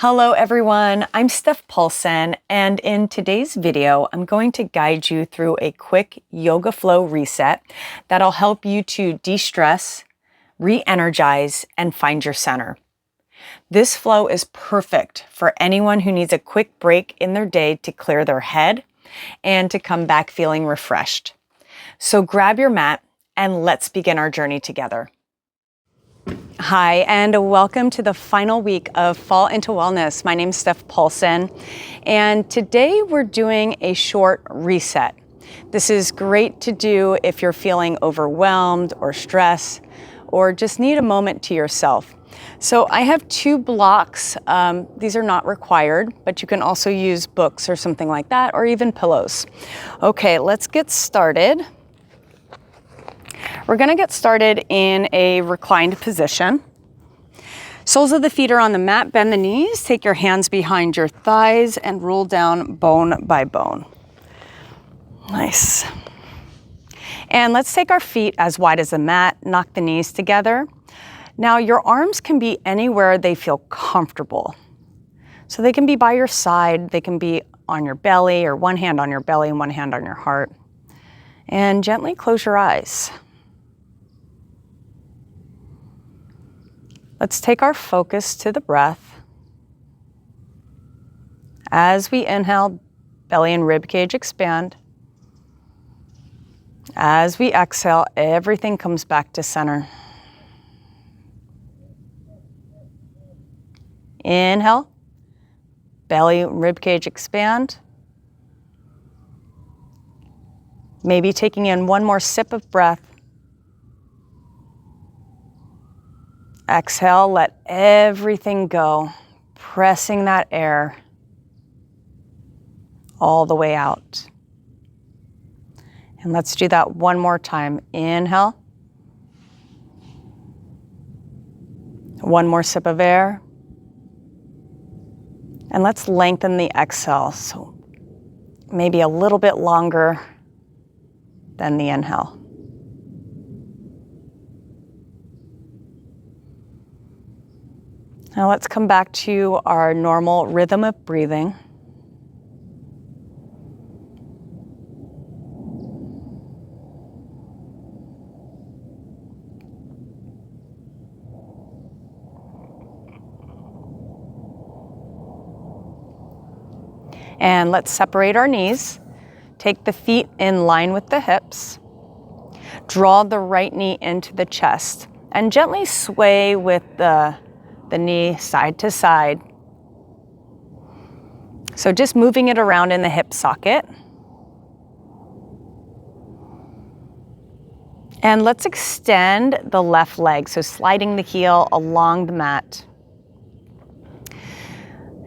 Hello everyone, I'm Steph Paulson, and in today's video, I'm going to guide you through a quick yoga flow reset that'll help you to de-stress, re-energize, and find your center. This flow is perfect for anyone who needs a quick break in their day to clear their head and to come back feeling refreshed. So grab your mat and let's begin our journey together. Hi, and welcome to the final week of Fall into Wellness. My name is Steph Paulson, and today we're doing a short reset. This is great to do if you're feeling overwhelmed or stressed, or just need a moment to yourself. So I have two blocks. These are not required, but you can also use books or something like that, or even pillows. Okay, let's get started. We're going to get started in a reclined position. Soles of the feet are on the mat, bend the knees, take your hands behind your thighs and roll down bone by bone. Nice. And let's take our feet as wide as the mat, knock the knees together. Now your arms can be anywhere they feel comfortable. So they can be by your side, they can be on your belly, or one hand on your belly and one hand on your heart. And gently close your eyes. Let's take our focus to the breath. As we inhale, belly and rib cage expand. As we exhale, everything comes back to center. Inhale, belly and rib cage expand. Maybe taking in one more sip of breath. Exhale, let everything go, pressing that air all the way out. And let's do that one more time. Inhale. One more sip of air. And let's lengthen the exhale, so maybe a little bit longer than the inhale. Now let's come back to our normal rhythm of breathing. And let's separate our knees. Take the feet in line with the hips. Draw the right knee into the chest and gently sway with the knee side to side. So just moving it around in the hip socket. And let's extend the left leg, so sliding the heel along the mat.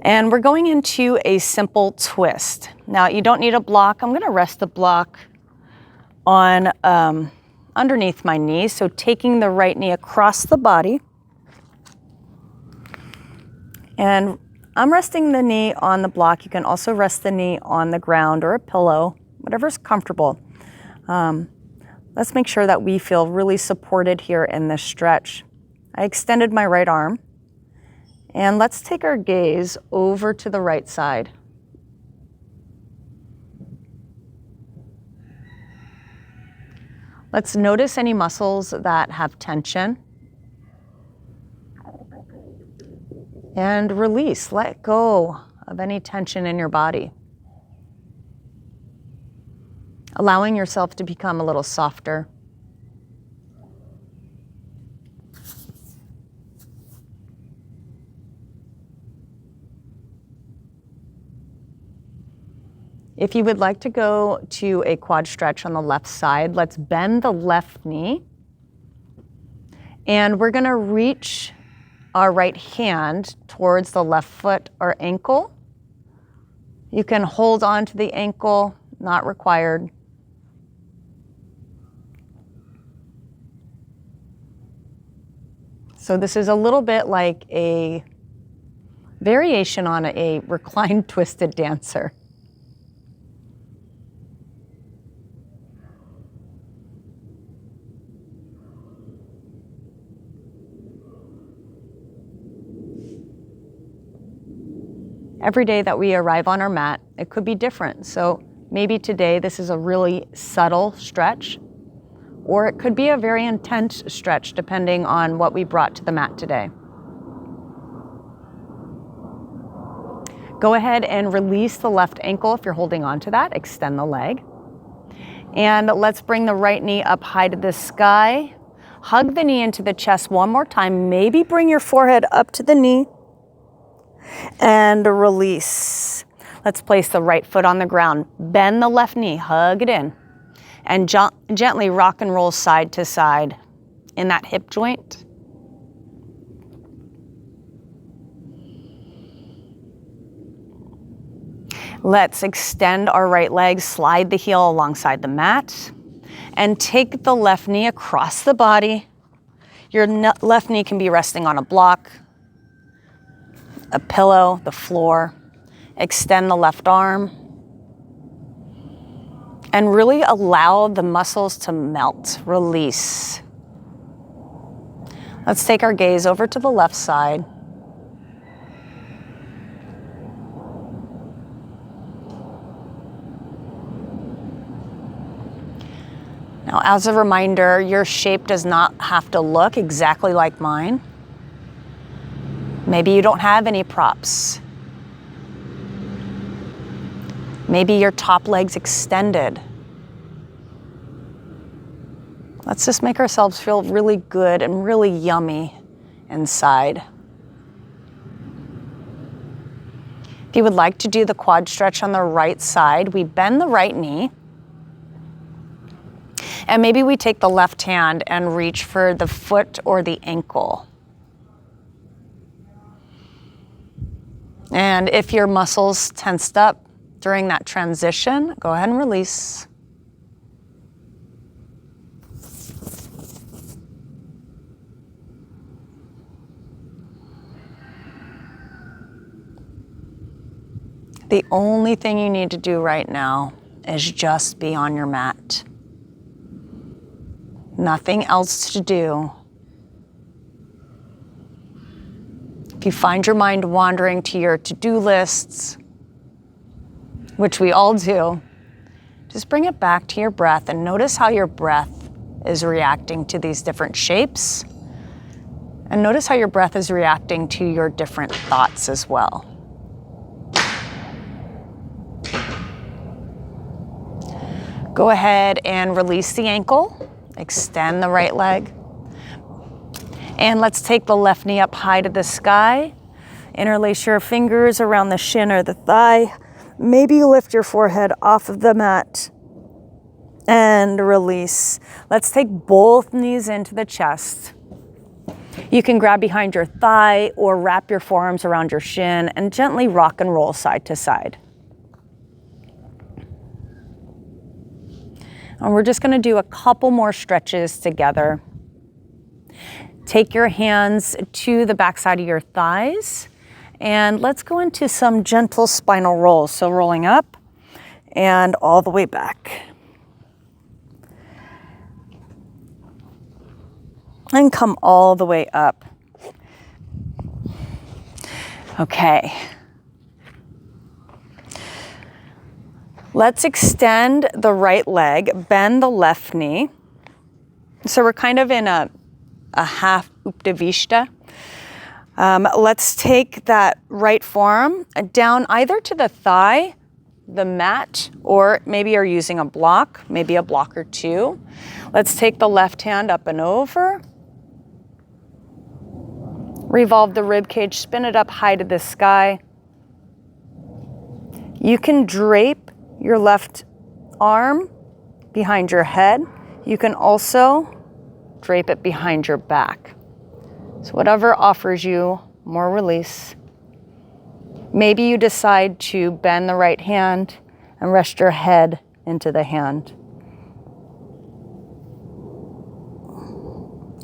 And we're going into a simple twist. Now you don't need a block. I'm going to rest the block on underneath my knee. So taking the right knee across the body. And I'm resting the knee on the block. You can also rest the knee on the ground or a pillow, whatever's comfortable. Let's make sure that we feel really supported here in this stretch. I extended my right arm. And let's take our gaze over to the right side. Let's notice any muscles that have tension. And release, let go of any tension in your body. Allowing yourself to become a little softer. If you would like to go to a quad stretch on the left side, let's bend the left knee. And we're gonna reach our right hand towards the left foot or ankle. You can hold on to the ankle, not required. So this is a little bit like a variation on a reclined twisted dancer. Every day that we arrive on our mat, it could be different. So maybe today this is a really subtle stretch, or it could be a very intense stretch depending on what we brought to the mat today. Go ahead and release the left ankle if you're holding on to that. Extend the leg. And let's bring the right knee up high to the sky. Hug the knee into the chest one more time. Maybe bring your forehead up to the knee. And release. Let's place the right foot on the ground. Bend the left knee. Hug it in. And gently rock and roll side to side in that hip joint. Let's extend our right leg, slide the heel alongside the mat, and take the left knee across the body. Your left knee can be resting on a block, a pillow, the floor. Extend the left arm, and really allow the muscles to melt, release. Let's take our gaze over to the left side. Now, as a reminder, your shape does not have to look exactly like mine. Maybe you don't have any props. Maybe your top leg's extended. Let's just make ourselves feel really good and really yummy inside. If you would like to do the quad stretch on the right side, we bend the right knee. And maybe we take the left hand and reach for the foot or the ankle. And if your muscles tensed up during that transition, go ahead and release. The only thing you need to do right now is just be on your mat. Nothing else to do. If you find your mind wandering to your to-do lists, which we all do, just bring it back to your breath and notice how your breath is reacting to these different shapes. And notice how your breath is reacting to your different thoughts as well. Go ahead and release the ankle. Extend the right leg. And let's take the left knee up high to the sky. Interlace your fingers around the shin or the thigh. Maybe you lift your forehead off of the mat and release. Let's take both knees into the chest. You can grab behind your thigh or wrap your forearms around your shin and gently rock and roll side to side. And we're just going to do a couple more stretches together. Take your hands to the backside of your thighs, and let's go into some gentle spinal rolls. So rolling up and all the way back. And come all the way up. Okay. Let's extend the right leg, bend the left knee. So we're kind of in a half Uttanasana. Let's take that right forearm down either to the thigh, the mat, or maybe you're using a block, maybe a block or two. Let's take the left hand up and over. Revolve the rib cage, spin it up high to the sky. You can drape your left arm behind your head. You can also drape it behind your back. So whatever offers you more release. Maybe you decide to bend the right hand and rest your head into the hand.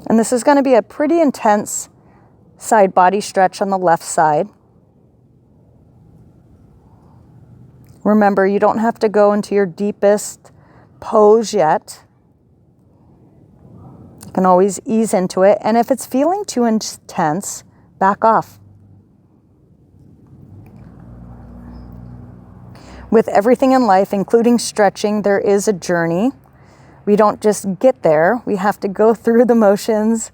And this is going to be a pretty intense side body stretch on the left side. Remember, you don't have to go into your deepest pose yet. You can always ease into it. And if it's feeling too intense, back off. With everything in life, including stretching, there is a journey. We don't just get there. We have to go through the motions,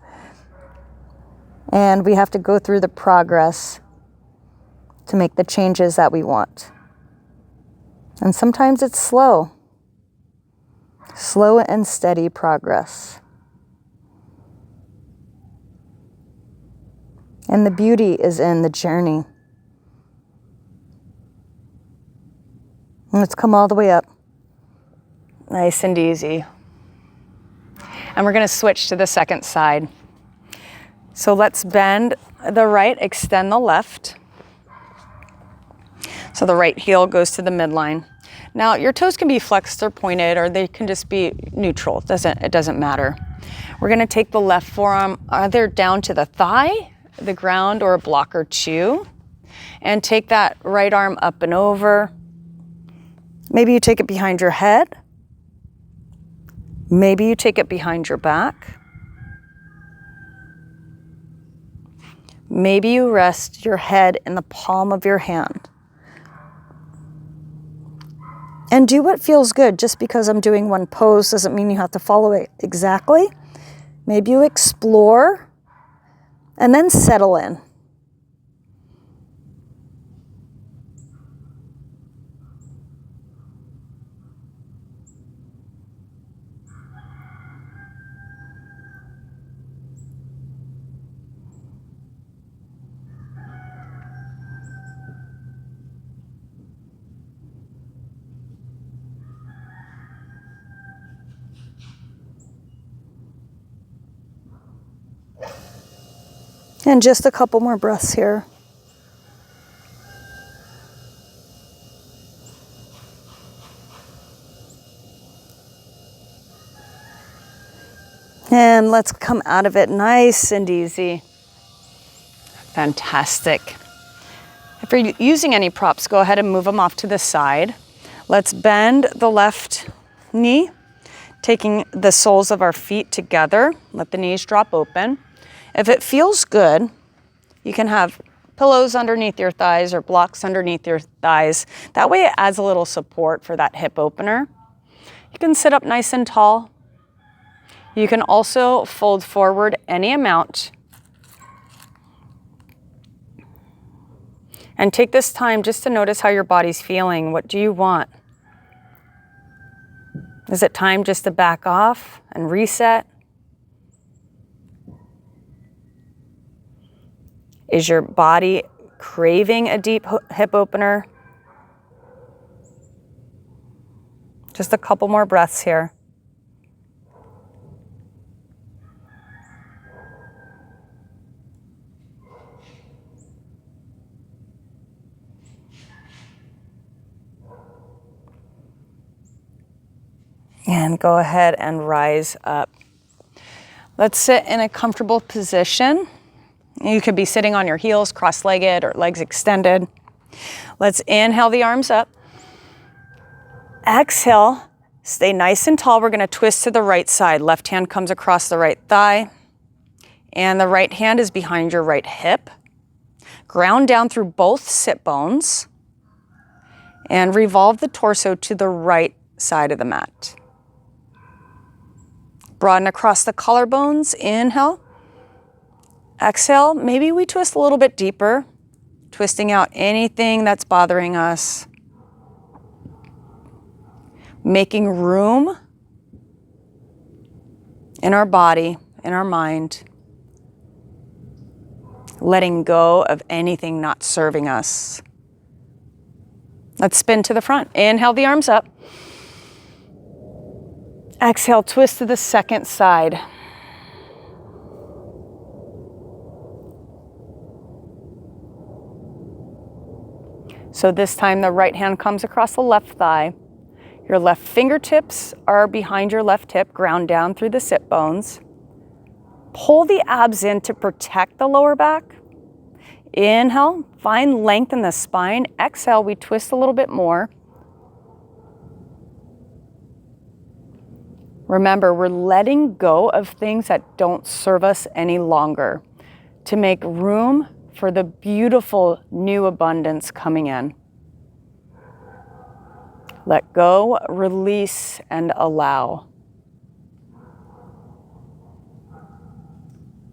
and we have to go through the progress to make the changes that we want. And sometimes it's slow and steady progress. And the beauty is in the journey. Let's come all the way up. Nice and easy. And we're going to switch to the second side. So let's bend the right, extend the left. So the right heel goes to the midline. Now your toes can be flexed or pointed, or they can just be neutral. It doesn't matter. We're going to take the left forearm either down to the thigh, the ground, or a block or two, and take that right arm up and over. Maybe you take it behind your head. Maybe you take it behind your back. Maybe you rest your head in the palm of your hand. And do what feels good. Just because I'm doing one pose doesn't mean you have to follow it exactly. Maybe you explore and then settle in. And just a couple more breaths here. And let's come out of it nice and easy. Fantastic. If you're using any props, go ahead and move them off to the side. Let's bend the left knee, taking the soles of our feet together. Let the knees drop open. If it feels good, you can have pillows underneath your thighs or blocks underneath your thighs. That way it adds a little support for that hip opener. You can sit up nice and tall. You can also fold forward any amount. And take this time just to notice how your body's feeling. What do you want? Is it time just to back off and reset? Is your body craving a deep hip opener? Just a couple more breaths here. And go ahead and rise up. Let's sit in a comfortable position. You could be sitting on your heels, cross-legged, or legs extended. Let's inhale the arms up. Exhale, stay nice and tall. We're going to twist to the right side. Left hand comes across the right thigh, and the right hand is behind your right hip. Ground down through both sit bones, and revolve the torso to the right side of the mat. Broaden across the collarbones. Inhale. Exhale, maybe we twist a little bit deeper, twisting out anything that's bothering us. Making room in our body, in our mind. Letting go of anything not serving us. Let's spin to the front. Inhale the arms up. Exhale, twist to the second side. So this time the right hand comes across the left thigh. Your left fingertips are behind your left hip, ground down through the sit bones. Pull the abs in to protect the lower back. Inhale, find length in the spine. Exhale, we twist a little bit more. Remember, we're letting go of things that don't serve us any longer to make room for the beautiful new abundance coming in. Let go, release, and allow.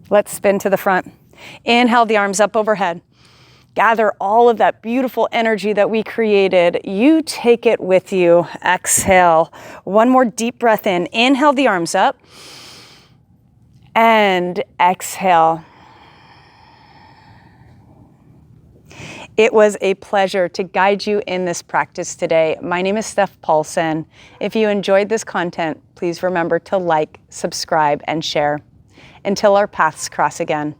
Let's spin to the front. Inhale the arms up overhead. Gather all of that beautiful energy that we created. You take it with you. Exhale. One more deep breath in. Inhale the arms up. And exhale. It was a pleasure to guide you in this practice today. My name is Steph Paulson. If you enjoyed this content, please remember to like, subscribe, and share. Until our paths cross again.